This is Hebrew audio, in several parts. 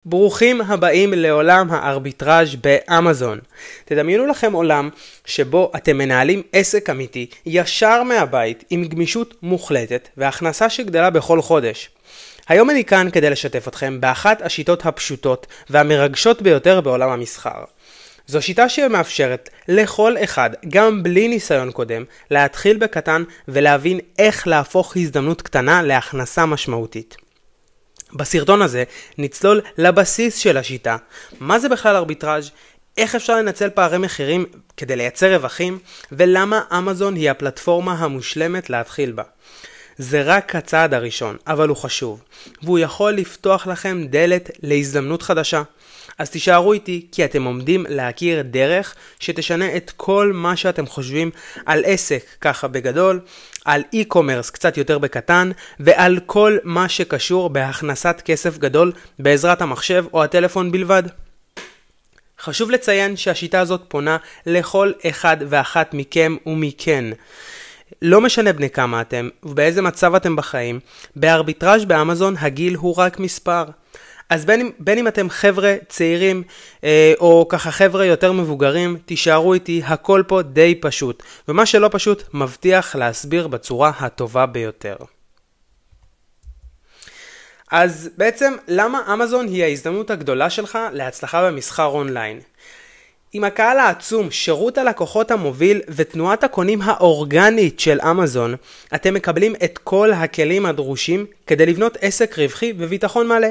ברוכים הבאים לעולם הארביטראז' באמזון. תדמיינו לכם עולם שבו אתם מנהלים עסק אמיתי ישר מהבית עם גמישות מוחלטת והכנסה שגדלה בכל חודש. היום אני כאן כדי לשתף אתכם באחת השיטות הפשוטות והמרגשות ביותר בעולם המסחר. זו שיטה שמאפשרת לכל אחד, גם בלי ניסיון קודם, להתחיל בקטן ולהבין איך להפוך הזדמנות קטנה להכנסה משמעותית. בסרטון הזה נצלול לבסיס של השיטה, מה זה בכלל ארביטראז', איך אפשר לנצל פערי מחירים כדי לייצר רווחים, ולמה אמזון היא הפלטפורמה המושלמת להתחיל בה. זה רק הצעד הראשון, אבל הוא חשוב, והוא יכול לפתוח לכם דלת להזדמנות חדשה. אז תישארו איתי, כי אתם עומדים להכיר דרך שתשנה את כל מה שאתם חושבים על עסק ככה בגדול, על e-commerce קצת יותר בקטן, ועל כל מה שקשור בהכנסת כסף גדול בעזרת המחשב או הטלפון בלבד. חשוב לציין שהשיטה הזאת פונה לכל אחד ואחת מכם ומכן. לא משנה בני כמה אתם ובאיזה מצב אתם בחיים, בארביטראז' באמזון הגיל הוא רק מספר. אז בין אם אתם חבר'ה צעירים או ככה חבר'ה יותר מבוגרים, תישארו איתי, הכל פה די פשוט. ומה שלא פשוט מבטיח להסביר בצורה הטובה ביותר. אז בעצם למה אמזון היא ההזדמנות הגדולה שלך להצלחה במסחר אונליין? עם הקהל העצום, שירות הלקוחות המוביל ותנועת הקונים האורגנית של אמזון, אתם מקבלים את כל הכלים הדרושים כדי לבנות עסק רווחי בביטחון מלא,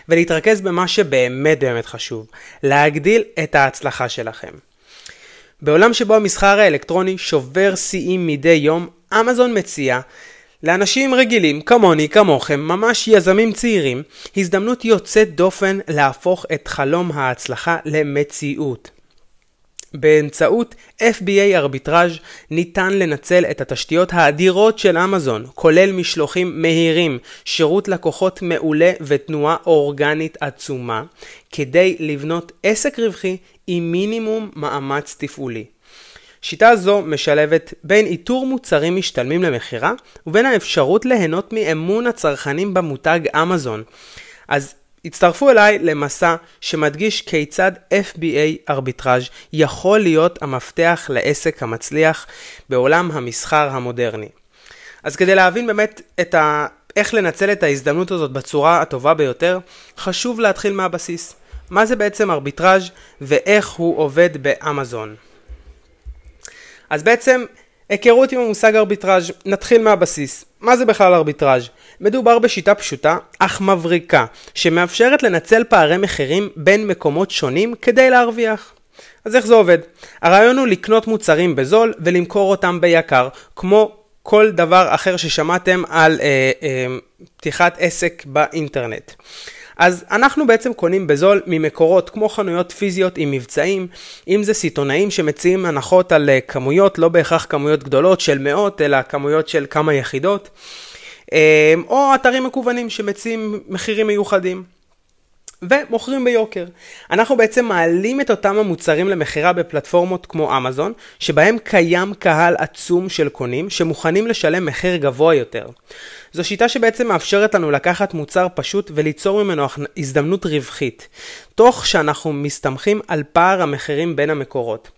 ולהתרכז במה שבאמת באמת חשוב, להגדיל את ההצלחה שלכם. בעולם שבו המסחר האלקטרוני שובר שיאים מדי יום, אמזון מציע לאנשים רגילים כמוני, כמוכם, ממש יזמים צעירים, הזדמנות יוצאת דופן להפוך את חלום ההצלחה למציאות. באמצעות FBA ארביטראז' ניתן לנצל את התשתיות האדירות של אמזון, כולל משלוחים מהירים, שירות לקוחות מעולה ותנועה אורגנית עצומה, כדי לבנות עסק רווחי עם מינימום מאמץ תפעולי. שיטה זו משלבת בין איתור מוצרים משתלמים למחירה, ובין האפשרות ליהנות מאמון הצרכנים במותג אמזון. אז הצטרפו אליי למסע שמדגיש כיצד FBA ארביטראז' יכול להיות המפתח לעסק המצליח בעולם המסחר המודרני. אז כדי להבין באמת איך לנצל את ההזדמנות הזאת בצורה הטובה ביותר, חשוב להתחיל מהבסיס. מה זה בעצם ארביטראז' ואיך הוא עובד באמזון? אז בעצם היכרות עם המושג ארביטראז', נתחיל מהבסיס. מה זה בכלל ארביטראז'? מדובר בשיטה פשוטה אך מבריקה, שמאפשרת לנצל פערי מחירים בין מקומות שונים כדי להרוויח. אז איך זה עובד? הרעיון הוא לקנות מוצרים בזול ולמכור אותם ביקר, כמו כל דבר אחר ששמעתם על פתיחת עסק באינטרנט. אז אנחנו בעצם קונים בזול ממקורות כמו חנויות פיזיות עם מבצעים, אם זה סיטונאים שמציעים הנחות על כמויות, לא בהכרח כמויות גדולות של מאות, אלא כמויות של כמה יחידות, או אתרים מקוונים שמציעים מחירים מיוחדים ומוכרים ביוקר. אנחנו בעצם מעלים את אותם המוצרים למחירה בפלטפורמות כמו אמזון, שבהם קיים קהל עצום של קונים שמוכנים לשלם מחיר גבוה יותר. זו שיטה שבעצם מאפשרת לנו לקחת מוצר פשוט וליצור ממנו הזדמנות רווחית, תוך שאנחנו מסתמכים על פער המחירים בין המקורות.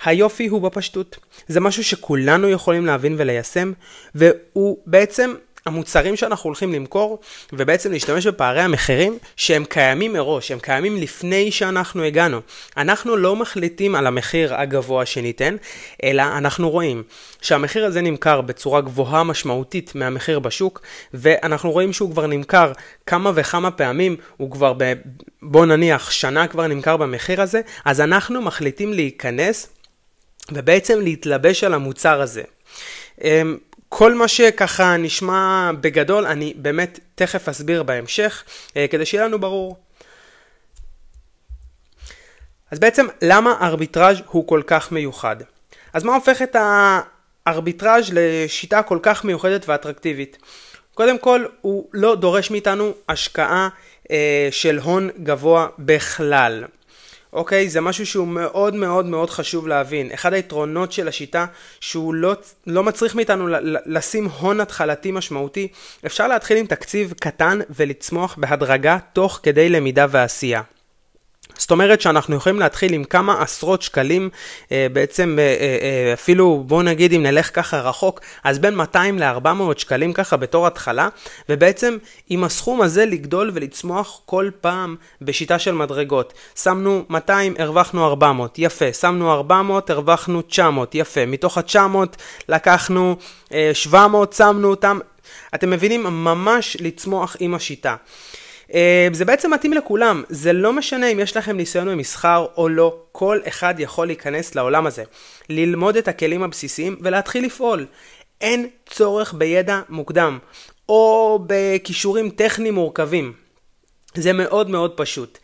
היופי הוא בפשטות. זה משהו שכולנו יכולים להבין וליישם, והוא בעצם המוצרים שאנחנו הולכים למכור, ובעצם להשתמש בפערי המחירים שהם קיימים מראש, הם קיימים לפני שאנחנו הגענו. אנחנו לא מחליטים על המחיר הגבוה שניתן, אלא אנחנו רואים שהמחיר הזה נמכר בצורה גבוהה משמעותית מהמחיר בשוק, ואנחנו רואים שהוא כבר נמכר כמה וכמה פעמים, הוא כבר בוא נניח שנה כבר נמכר במחיר הזה, אז אנחנו מחליטים להיכנס ובעצם להתלבש על המוצר הזה. כל מה שככה נשמע בגדול, אני באמת תכף אסביר בהמשך, כדי שיהיה לנו ברור. אז בעצם, למה ארביטראז' הוא כל כך מיוחד? אז מה הופך את הארביטראז' לשיטה כל כך מיוחדת ואטרקטיבית? קודם כל, הוא לא דורש מאיתנו השקעה של הון גבוה בכלל. אוקיי? זה משהו שהוא מאוד מאוד מאוד חשוב להבין. אחד היתרונות של השיטה שהוא לא מצריך מאיתנו לשים הון התחלתי משמעותי. אפשר להתחיל עם תקציב קטן ולצמוח בהדרגה תוך כדי למידה ועשייה. זאת אומרת שאנחנו יכולים להתחיל עם כמה עשרות שקלים, בעצם אפילו בוא נגיד אם נלך ככה רחוק, אז בין 200 ל-400 שקלים ככה בתור התחלה, ובעצם עם הסכום הזה לגדול ולצמוח כל פעם בשיטה של מדרגות. שמנו 200, הרווחנו 400, יפה. שמנו 400, הרווחנו 900, יפה. מתוך ה-900 לקחנו 700, שמנו אותם. אתם מבינים? ממש לצמוח עם השיטה. זה בעצם מתאים לכולם, זה לא משנה אם יש לכם ניסיון במסחר או לא, כל אחד יכול להיכנס לעולם הזה, ללמוד את הכלים הבסיסיים ולהתחיל לפעול. אין צורך בידע מוקדם או בכישורים טכניים מורכבים, זה מאוד מאוד פשוט.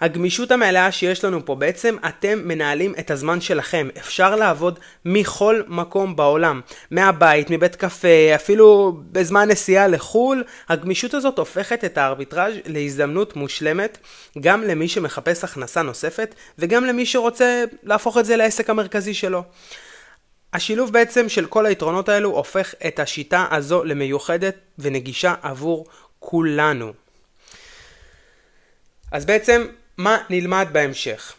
הגמישות המלאה שיש לנו פה, בעצם אתם מנהלים את הזמן שלכם. אפשר לעבוד מכל מקום בעולם, מהבית, מבית קפה, אפילו בזמן נסיעה לחול. הגמישות הזאת הופכת את הארביטראז' להזדמנות מושלמת, גם למי שמחפש הכנסה נוספת, וגם למי שרוצה להפוך את זה לעסק המרכזי שלו. השילוב בעצם של כל היתרונות האלו הופך את השיטה הזו למיוחדת ונגישה עבור כולנו. אז בעצם מה נלמד בהמשך?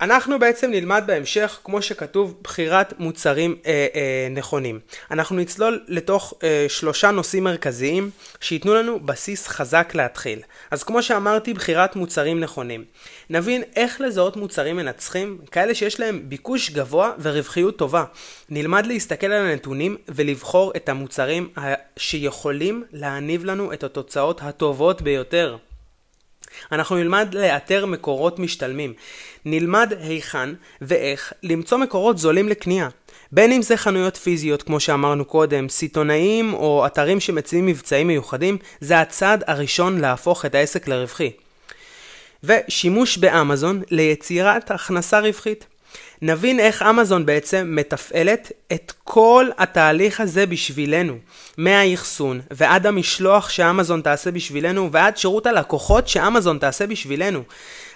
אנחנו בעצם נלמד בהמשך, כמו שכתוב, בחירת מוצרים נכונים. אנחנו נצלול לתוך 3 נושאים מרכזיים שיתנו לנו בסיס חזק להתחיל. אז כמו שאמרתי, בחירת מוצרים נכונים. נבין איך לזהות מוצרים מנצחים, כאלה שיש להם ביקוש גבוה ורווחיות טובה. נלמד להסתכל על הנתונים ולבחור את המוצרים שיכולים להניב לנו את התוצאות הטובות ביותר. אנחנו נלמד לאתר מקורות משתלמים. נלמד היכן ואיך למצוא מקורות זולים לקנייה. בין אם זה חנויות פיזיות, כמו שאמרנו קודם, סיטונאים או אתרים שמציעים מבצעים מיוחדים, זה הצעד הראשון להפוך את העסק לרווחי. ושימוש באמזון ליצירת הכנסה רווחית. נבין איך אמזון בעצם מתפעלת את כל התהליך הזה בשבילנו. מהאחסון ועד המשלוח שאמזון תעשה בשבילנו ועד שירות הלקוחות שאמזון תעשה בשבילנו.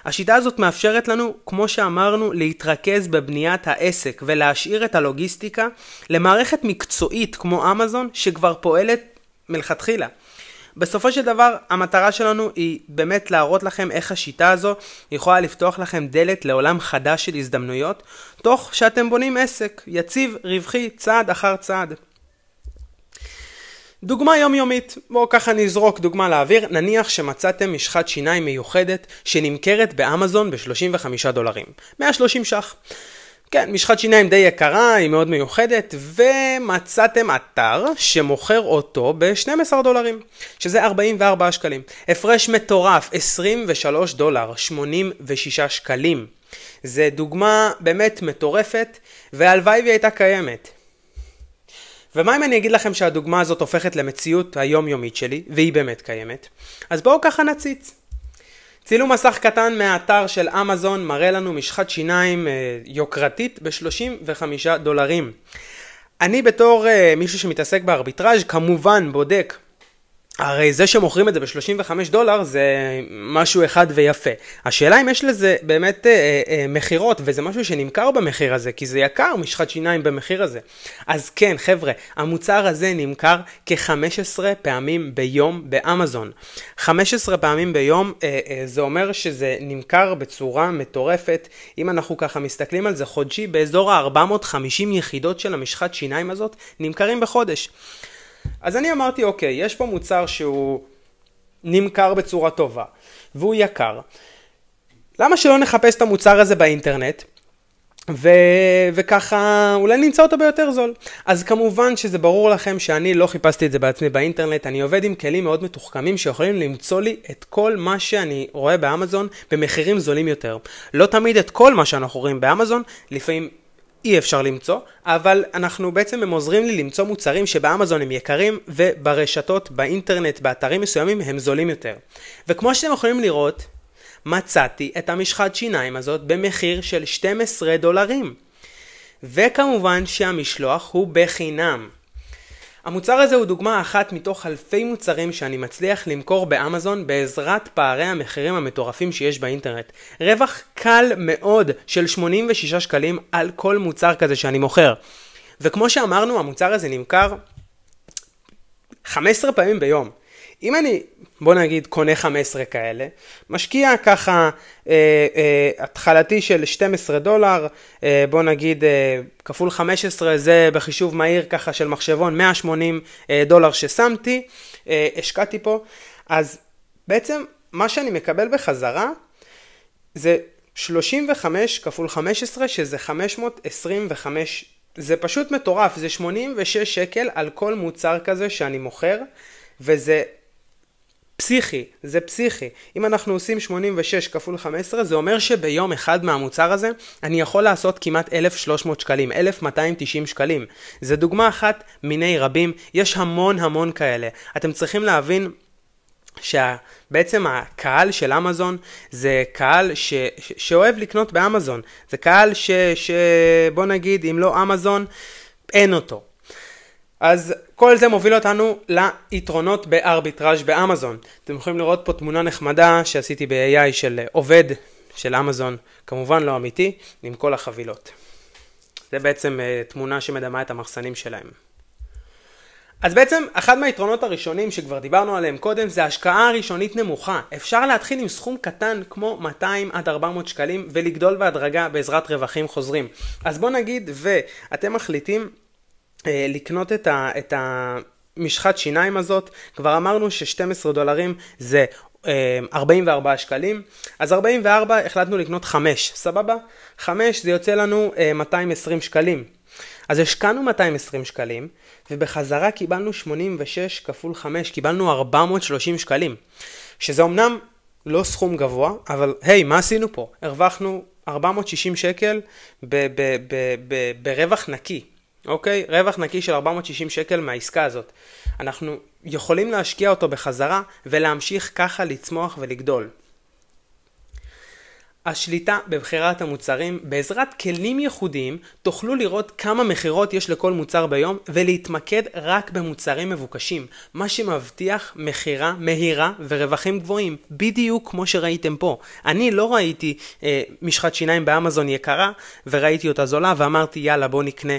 השיטה הזאת מאפשרת לנו, כמו שאמרנו, להתרכז בבניית העסק ולהשאיר את הלוגיסטיקה למערכת מקצועית כמו אמזון שכבר פועלת מלכתחילה. בסופו של דבר, המטרה שלנו היא באמת להראות לכם איך השיטה הזו יכולה לפתוח לכם דלת לעולם חדש של הזדמנויות, תוך שאתם בונים עסק יציב, רווחי, צעד אחר צעד. דוגמה יומיומית, בואו ככה נזרוק דוגמה לאוויר, נניח שמצאתם משחת שיניים מיוחדת שנמכרת באמזון ב$35. 130 ש"ח. כן, משחת שיניים די יקרה, היא מאוד מיוחדת, ומצאתם אתר שמוכר אותו ב$12, שזה 44 שקלים. הפרש מטורף, $23, 86 שקלים. זה דוגמה באמת מטורפת, והלוואי והיא הייתה קיימת. ומה אם אני אגיד לכם שהדוגמה הזאת הופכת למציאות היומיומית שלי, והיא באמת קיימת? אז בואו ככה נציץ. צילום מסך קטן מהאתר של אמזון מראה לנו משחת שיניים יוקרתית ב$35. אני בתור מישהו שמתעסק בארביטראז' כמובן בודק. הרי זה שמוכרים את זה ב$35 זה משהו אחד ויפה. השאלה אם יש לזה באמת מחירות, וזה משהו שנמכר במחיר הזה, כי זה יקר משחת שיניים במחיר הזה. אז כן חבר'ה, המוצר הזה נמכר כ-15 פעמים ביום באמזון. 15 פעמים ביום, זה אומר שזה נמכר בצורה מטורפת. אם אנחנו ככה מסתכלים על זה חודשי, באזור ה-450 יחידות של המשחת שיניים הזאת נמכרים בחודש. אז אני אמרתי, אוקיי, יש פה מוצר שהוא נמכר בצורה טובה, והוא יקר. למה שלא נחפש את המוצר הזה באינטרנט, וככה אולי נמצא אותו ביותר זול? אז כמובן שזה ברור לכם שאני לא חיפשתי את זה בעצמי באינטרנט, אני עובד עם כלים מאוד מתוחכמים שיכולים למצוא לי את כל מה שאני רואה באמזון במחירים זולים יותר. לא תמיד את כל מה שאנחנו רואים באמזון, לפעמים אי אפשר למצוא, אבל אנחנו בעצם הם עוזרים לי למצוא מוצרים שבאמזון הם יקרים, וברשתות, באינטרנט, באתרים מסוימים הם זולים יותר. וכמו שאתם יכולים לראות, מצאתי את המשחת שיניים הזאת במחיר של $12. וכמובן שהמשלוח הוא בחינם. המוצר הזה הוא דוגמה אחת מתוך אלפי מוצרים שאני מצליח למכור באמזון בעזרת פערי המחירים המטורפים שיש באינטרנט. רווח קל מאוד של 86 שקלים על כל מוצר כזה שאני מוכר. וכמו שאמרנו, המוצר הזה נמכר 15 פעמים ביום. אם אני, בוא נגיד, קונה 15 כאלה, משקיע ככה התחלתי של $12, בוא נגיד כפול 15, זה בחישוב מהיר ככה של מחשבון, $180 ששמתי, השקעתי פה. אז בעצם מה שאני מקבל בחזרה זה 35 כפול 15, שזה 525, זה פשוט מטורף, זה 86 שקל על כל מוצר כזה שאני מוכר, וזה פסיכי, זה פסיכי. אם אנחנו עושים 86 כפול 15, זה אומר שביום אחד מהמוצר הזה אני יכול לעשות כמעט 1,300 שקלים, 1,290 שקלים. זה דוגמה אחת מיני רבים, יש המון כאלה. אתם צריכים להבין שבעצם הקהל של אמזון זה קהל שאוהב לקנות באמזון. זה קהל שבוא נגיד, אם לא אמזון, אין אותו. אז כל זה מוביל אותנו ליתרונות בארביטראז' באמזון. אתם יכולים לראות פה תמונה נחמדה שעשיתי ב-AI של עובד של אמזון, כמובן לא אמיתי, עם כל החבילות. זה בעצם תמונה שמדמה את המחסנים שלהם. אז בעצם אחד מהיתרונות הראשונים שכבר דיברנו עליהם קודם זה השקעה ראשונית נמוכה. אפשר להתחיל עם סכום קטן כמו 200 עד 400 שקלים ולגדול בהדרגה בעזרת רווחים חוזרים. אז בוא נגיד ואתם מחליטים לקנות את המשחת שיניים הזאת, כבר אמרנו ש$12 זה 44 שקלים, אז 44 החלטנו לקנות 5, סבבה? 5 זה יוצא לנו 220 שקלים. אז השקענו 220 שקלים, ובחזרה קיבלנו 86 כפול 5, קיבלנו 430 שקלים. שזה אמנם לא סכום גבוה, אבל היי, מה עשינו פה? הרווחנו 460 שקל ברווח נקי. אוקיי? רווח נקי של 460 שקל מהעסקה הזאת. אנחנו יכולים להשקיע אותו בחזרה ולהמשיך ככה לצמוח ולגדול. השליטה בבחירת המוצרים, בעזרת כלים ייחודיים, תוכלו לראות כמה מחירות יש לכל מוצר ביום ולהתמקד רק במוצרים מבוקשים, מה שמבטיח מחירה מהירה ורווחים גבוהים, בדיוק כמו שראיתם פה. אני לא ראיתי משחת שיניים באמזון יקרה וראיתי אותה זולה ואמרתי יאללה בוא נקנה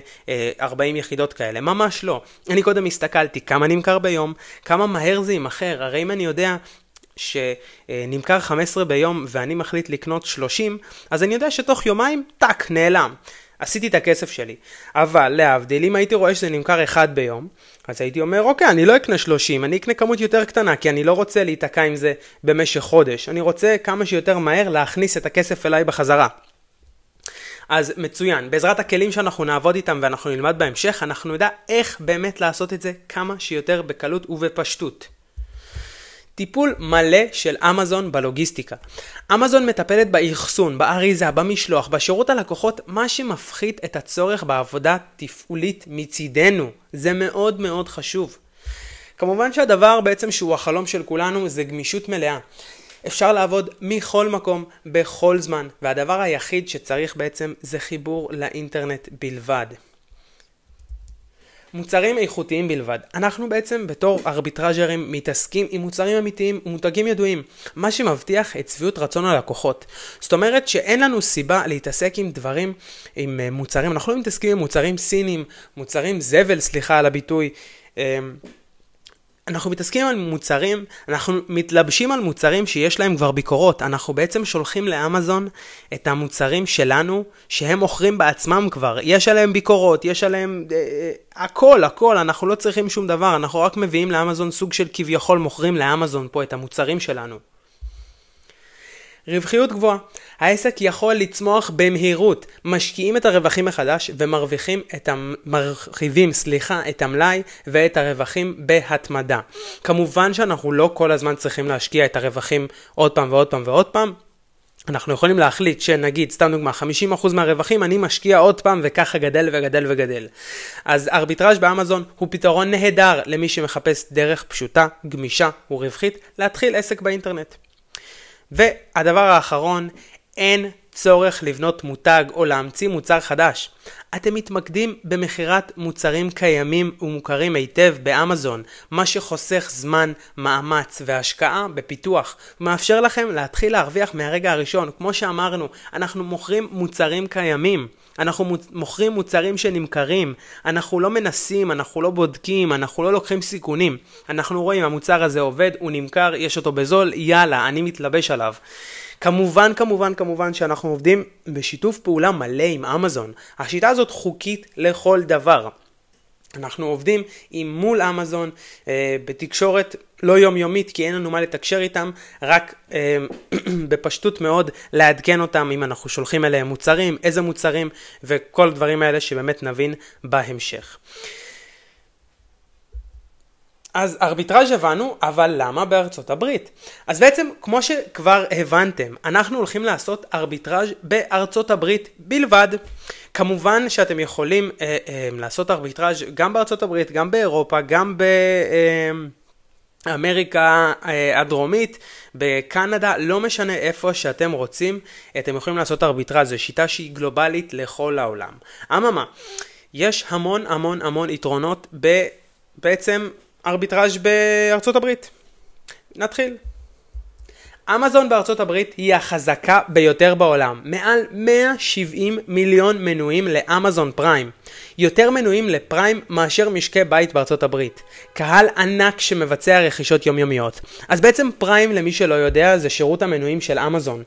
40 יחידות כאלה, ממש לא. אני קודם הסתכלתי כמה נמכר ביום, כמה מהר זה ימכר, הרי אם אני יודע שנמכר 15 ביום ואני מחליט לקנות 30, אז אני יודע שתוך יומיים, טק, נעלם. עשיתי את הכסף שלי. אבל להבדיל, אם הייתי רואה שזה נמכר 1 ביום, אז הייתי אומר, אוקיי, אני לא אקנה 30, אני אקנה כמות יותר קטנה, כי אני לא רוצה להתעקע עם זה במשך חודש. אני רוצה כמה שיותר מהר להכניס את הכסף אליי בחזרה. אז מצוין, בעזרת הכלים שאנחנו נעבוד איתם ואנחנו נלמד בהמשך, אנחנו נדע איך באמת לעשות את זה כמה שיותר בקלות ובפשטות. טיפול מלא של אמזון בלוגיסטיקה. אמזון מטפלת באחסון, באריזה, במשלוח, בשירות הלקוחות, מה שמפחית את הצורך בעבודה תפעולית מצידנו. זה מאוד מאוד חשוב. כמובן שהדבר בעצם שהוא החלום של כולנו זה גמישות מלאה. אפשר לעבוד מכל מקום, בכל זמן, והדבר היחיד שצריך בעצם זה חיבור לאינטרנט בלבד. מוצרים איכותיים בלבד. אנחנו בעצם בתור ארביטראז'רים מתעסקים עם מוצרים אמיתיים ומותגים ידועים, מה שמבטיח את שביעות רצון הלקוחות. זאת אומרת שאין לנו סיבה להתעסק עם דברים, עם מוצרים, אנחנו לא מתעסקים עם מוצרים סינים, מוצרים זבל, סליחה על הביטוי, אנחנו מתעסקים על מוצרים, אנחנו מתלבשים על מוצרים שיש להם כבר ביקורות, אנחנו בעצם שולחים לאמזון את המוצרים שלנו שהם מוכרים בעצמם כבר, יש עליהם ביקורות, יש עליהם הכל, אנחנו לא צריכים שום דבר, אנחנו רק מביאים לאמזון סוג של כביכול מוכרים לאמזון פה את המוצרים שלנו. רווחיות גבוהה. העסק יכול לצמוח במהירות. משקיעים את הרווחים מחדש ומרוויחים מרחיבים את המלאי ואת הרווחים בהתמדה. כמובן שאנחנו לא כל הזמן צריכים להשקיע את הרווחים עוד פעם ועוד פעם ועוד פעם. אנחנו יכולים להחליט שנגיד, סתם דוגמה, 50% מהרווחים אני משקיע עוד פעם וככה גדל וגדל וגדל. אז ארביטראז' באמזון הוא פתרון נהדר למי שמחפש דרך פשוטה, גמישה ורווחית להתחיל עסק באינטרנט. והדבר האחרון, אין צורך לבנות מותג או להמציא מוצר חדש. אתם מתמקדים במחירת מוצרים קיימים ומוכרים היטב באמזון, מה שחוסך זמן, מאמץ והשקעה בפיתוח, ומאפשר לכם להתחיל להרוויח מהרגע הראשון. כמו שאמרנו, אנחנו מוכרים מוצרים קיימים. אנחנו מוכרים מוצרים שנמכרים, אנחנו לא מנסים, אנחנו לא בודקים, אנחנו לא לוקחים סיכונים. אנחנו רואים, המוצר הזה עובד, הוא נמכר, יש אותו בזול, יאללה, אני מתלבש עליו. כמובן שאנחנו עובדים בשיתוף פעולה מלא עם אמזון. השיטה הזאת חוקית לכל דבר. אנחנו עובדים מול אמזון בתקשורת לא יומיומית, כי אין לנו מה לתקשר איתם, רק בפשטות מאוד לעדכן אותם אם אנחנו שולחים אליהם מוצרים, איזה מוצרים וכל הדברים האלה שבאמת נבין בהמשך. אז ארביטראז' הבנו, אבל למה בארצות הברית? אז בעצם, כמו שכבר הבנתם, אנחנו הולכים לעשות ארביטראז' בארצות הברית בלבד. כמובן שאתם יכולים לעשות ארביטראז' גם בארצות הברית, גם באירופה, גם באמריקה הדרומית, בקנדה, לא משנה איפה שאתם רוצים, אתם יכולים לעשות ארביטראז'. זו שיטה שהיא גלובלית לכל העולם. אממה, יש המון יתרונות בעצם ארביטראז' בארצות הברית. נתחיל. אמזון בארצות הברית היא החזקה ביותר בעולם. מעל 170 מיליון מנויים לאמזון פריים. יותר מנויים לפריים מאשר משקי בית בארצות הברית. קהל ענק שמבצע רכישות יומיומיות. אז בעצם פריים, למי שלא יודע, זה שירות המנויים של אמזון.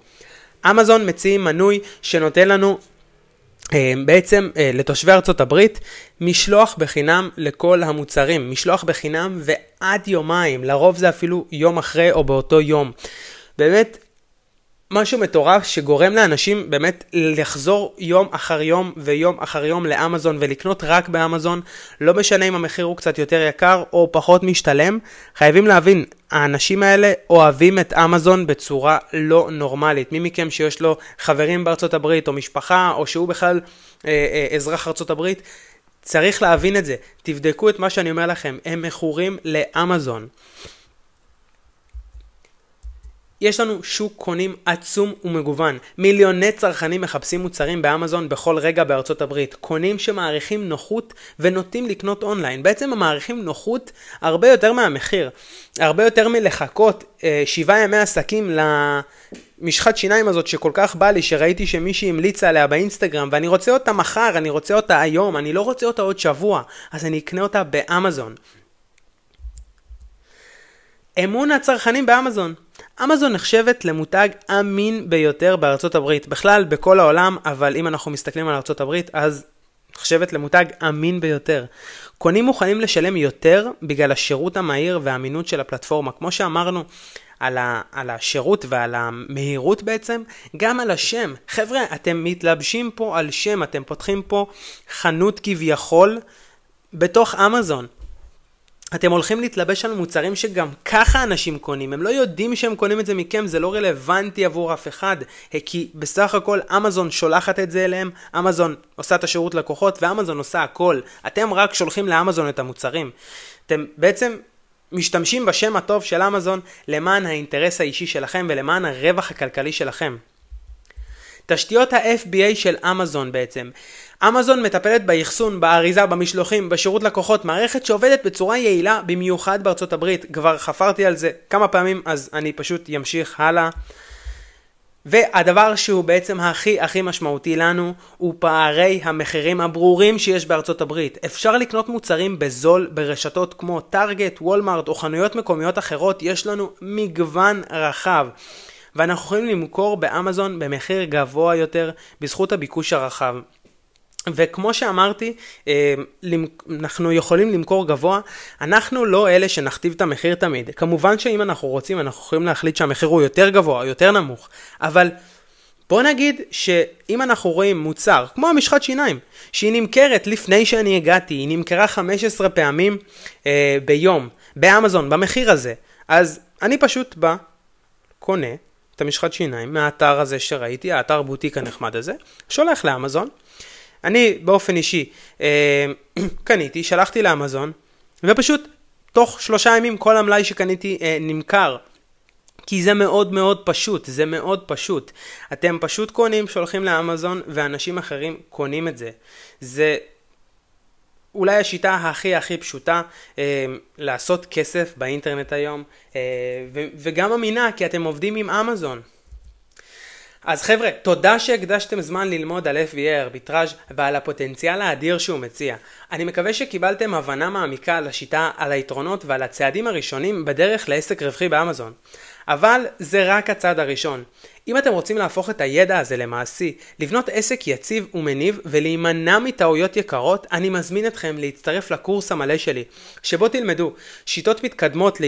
אמזון מציעים מנוי שנותן לנו בעצם לתושבי ארצות הברית משלוח בחינם לכל המוצרים. משלוח בחינם ועד יומיים. לרוב זה אפילו יום אחרי או באותו יום. באמת משהו מטורף שגורם לאנשים באמת לחזור יום אחר יום ויום אחר יום לאמזון ולקנות רק באמזון. לא משנה אם המחיר הוא קצת יותר יקר או פחות משתלם. חייבים להבין, האנשים האלה אוהבים את אמזון בצורה לא נורמלית. מי מכם שיש לו חברים בארצות הברית או משפחה או שהוא בכלל אזרח ארצות הברית, צריך להבין את זה. תבדקו את מה שאני אומר לכם, הם מכורים לאמזון. יש לנו שוק קונים עצום ומגוון. מיליוני צרכנים מחפשים מוצרים באמזון בכל רגע בארצות הברית. קונים שמעריכים נוחות ונוטים לקנות אונליין. בעצם הם מעריכים נוחות הרבה יותר מהמחיר. הרבה יותר מלחכות 7 ימי עסקים למשחת שיניים הזאת שכל כך בא לי, שראיתי שמישהי המליצה עליה באינסטגרם, ואני רוצה אותה מחר, אני רוצה אותה היום, אני לא רוצה אותה עוד שבוע, אז אני אקנה אותה באמזון. אמון הצרכנים באמזון. אמזון נחשבת למותג אמין ביותר בארצות הברית, בכלל בכל העולם, אבל אם אנחנו מסתכלים על ארצות הברית, אז נחשבת למותג אמין ביותר. קונים מוכנים לשלם יותר בגלל השירות המהיר והאמינות של הפלטפורמה. כמו שאמרנו על השירות ועל המהירות בעצם, גם על השם. חבר'ה, אתם מתלבשים פה על שם, אתם פותחים פה חנות כביכול בתוך אמזון. אתם הולכים להתלבש על מוצרים שגם ככה אנשים קונים. הם לא יודעים שהם קונים את זה מכם, זה לא רלוונטי עבור אף אחד. כי בסך הכל אמזון שולחת את זה אליהם, אמזון עושה את השירות לקוחות, ואמזון עושה הכל. אתם רק שולחים לאמזון את המוצרים. אתם בעצם משתמשים בשם הטוב של אמזון למען האינטרס האישי שלכם ולמען הרווח הכלכלי שלכם. תשתיות ה-FBA של אמזון בעצם. אמזון מטפלת באחסון, באריזה, במשלוחים, בשירות לקוחות, מערכת שעובדת בצורה יעילה במיוחד בארצות הברית. כבר חפרתי על זה כמה פעמים, אז אני פשוט ימשיך הלאה. והדבר שהוא בעצם הכי משמעותי לנו, הוא פערי המחירים הברורים שיש בארצות הברית. אפשר לקנות מוצרים בזול ברשתות כמו טארגט, וולמארט או חנויות מקומיות אחרות. יש לנו מגוון רחב. ואנחנו יכולים למכור באמזון במחיר גבוה יותר בזכות הביקוש הרחב. וכמו שאמרתי, אנחנו יכולים למכור גבוה, אנחנו לא אלה שנכתיב את המחיר תמיד. כמובן שאם אנחנו רוצים, אנחנו יכולים להחליט שהמחיר הוא יותר גבוה או יותר נמוך. אבל בוא נגיד שאם אנחנו רואים מוצר, כמו המשחת שיניים, שהיא נמכרת לפני שאני הגעתי, היא נמכרה 15 פעמים ביום, באמזון, במחיר הזה. אז אני פשוט בא, קונה את המשחת שיניים מהאתר הזה שראיתי, האתר בוטיק הנחמד הזה, שולח לאמזון. אני באופן אישי קניתי, שלחתי לאמזון, ופשוט תוך 3 ימים כל המלאי שקניתי נמכר. כי זה מאוד מאוד פשוט, זה מאוד פשוט. אתם פשוט קונים, שולחים לאמזון, ואנשים אחרים קונים את זה. זה אולי השיטה הכי פשוטה לעשות כסף באינטרנט היום, וגם אמינה, כי אתם עובדים עם אמזון. אז חבר'ה, תודה שהקדשתם זמן ללמוד על FBA ארביטראז' ועל הפוטנציאל האדיר שהוא מציע. אני מקווה שקיבלתם הבנה מעמיקה על השיטה, על היתרונות ועל הצעדים הראשונים בדרך לעסק רווחי באמזון. אבל זה רק הצעד הראשון. אם אתם רוצים להפוך את הידע הזה למעשי, לבנות עסק יציב ומניב ולהימנע מטעויות יקרות, אני מזמין אתכם להצטרף לקורס המלא שלי, שבו תלמדו שיטות מתקדמות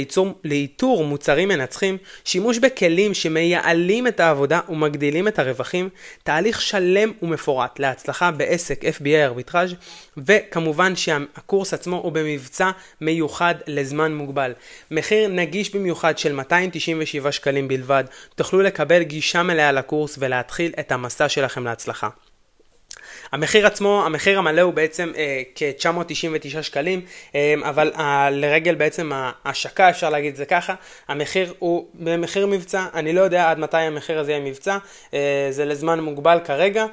לאיתור מוצרים מנצחים, שימוש בכלים שמייעלים את העבודה ומגדילים את הרווחים, תהליך שלם ומפורט להצלחה בעסק FBA ארביטראז', וכמובן שהקורס עצמו הוא במבצע מיוחד לזמן מוגבל. מחיר נגיש במיוחד של 297 שקלים בלבד, תוכלו לקבל גישה מלאה לקורס ולהתחיל את המסע שלכם להצלחה. המחיר עצמו, המחיר המלא הוא בעצם כ-999 שקלים, אבל לרגל בעצם ההשקה, אפשר להגיד זה ככה, המחיר הוא במחיר מבצע, אני לא יודע עד מתי המחיר הזה יהיה מבצע, זה לזמן מוגבל כרגע,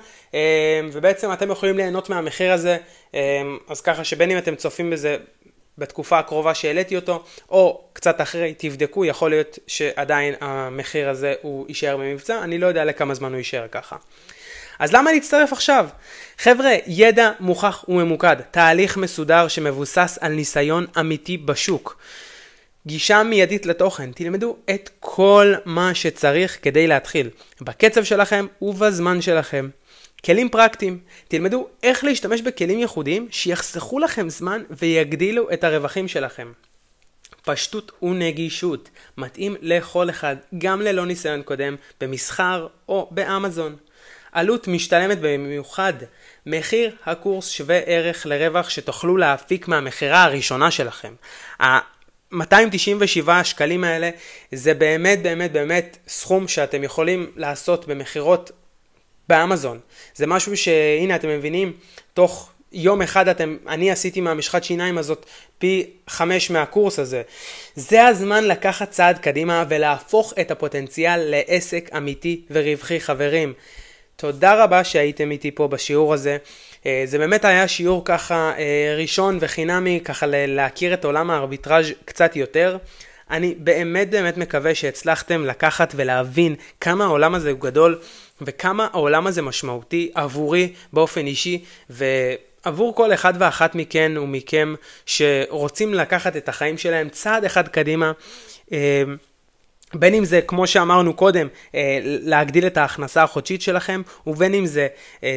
ובעצם אתם יכולים ליהנות מהמחיר הזה, אז ככה שבין אם אתם צופים בזה בתקופה הקרובה שהעליתי אותו, או קצת אחרי, תבדקו, יכול להיות שעדיין המחיר הזה הוא יישאר במבצע, אני לא יודע לכמה זמן הוא יישאר ככה. אז למה להצטרף עכשיו? חבר'ה, ידע מוכח וממוקד, תהליך מסודר שמבוסס על ניסיון אמיתי בשוק. גישה מיידית לתוכן, תלמדו את כל מה שצריך כדי להתחיל, בקצב שלכם ובזמן שלכם. כלים פרקטיים, תלמדו איך להשתמש בכלים ייחודיים שיחסכו לכם זמן ויגדילו את הרווחים שלכם. פשטות ונגישות, מתאים לכל אחד, גם ללא ניסיון קודם, במסחר או באמזון. עלות משתלמת במיוחד, מחיר הקורס שווה ערך לרווח שתוכלו להפיק מהמחירה הראשונה שלכם. ה-297 שקלים האלה זה באמת סכום שאתם יכולים לעשות במחירות באמזון. זה משהו שהנה אתם מבינים, תוך יום אחד אני עשיתי מהמשחת שיניים הזאת פי 5 מהקורס הזה. זה הזמן לקחת צעד קדימה ולהפוך את הפוטנציאל לעסק אמיתי ורווחי חברים. תודה רבה שהייתם איתי פה בשיעור הזה. זה באמת היה שיעור ככה ראשון וחינמי, ככה להכיר את עולם הארביטראז' קצת יותר. אני באמת מקווה שהצלחתם לקחת ולהבין כמה העולם הזה הוא גדול, וכמה העולם הזה משמעותי עבורי באופן אישי, ועבור כל אחד ואחת מכן ומכם שרוצים לקחת את החיים שלהם צעד אחד קדימה, בין אם זה, כמו שאמרנו קודם, להגדיל את ההכנסה החודשית שלכם, ובין אם זה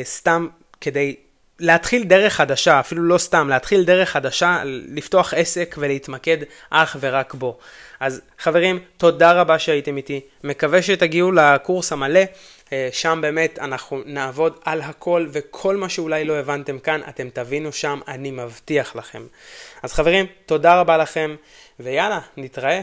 סתם כדי להתחיל דרך חדשה, אפילו לא סתם, להתחיל דרך חדשה, לפתוח עסק ולהתמקד אך ורק בו. אז חברים, תודה רבה שהייתם איתי, מקווה שתגיעו לקורס המלא, שם באמת אנחנו נעבוד על הכל, וכל מה שאולי לא הבנתם כאן, אתם תבינו שם, אני מבטיח לכם. אז חברים, תודה רבה לכם, ויאללה, נתראה.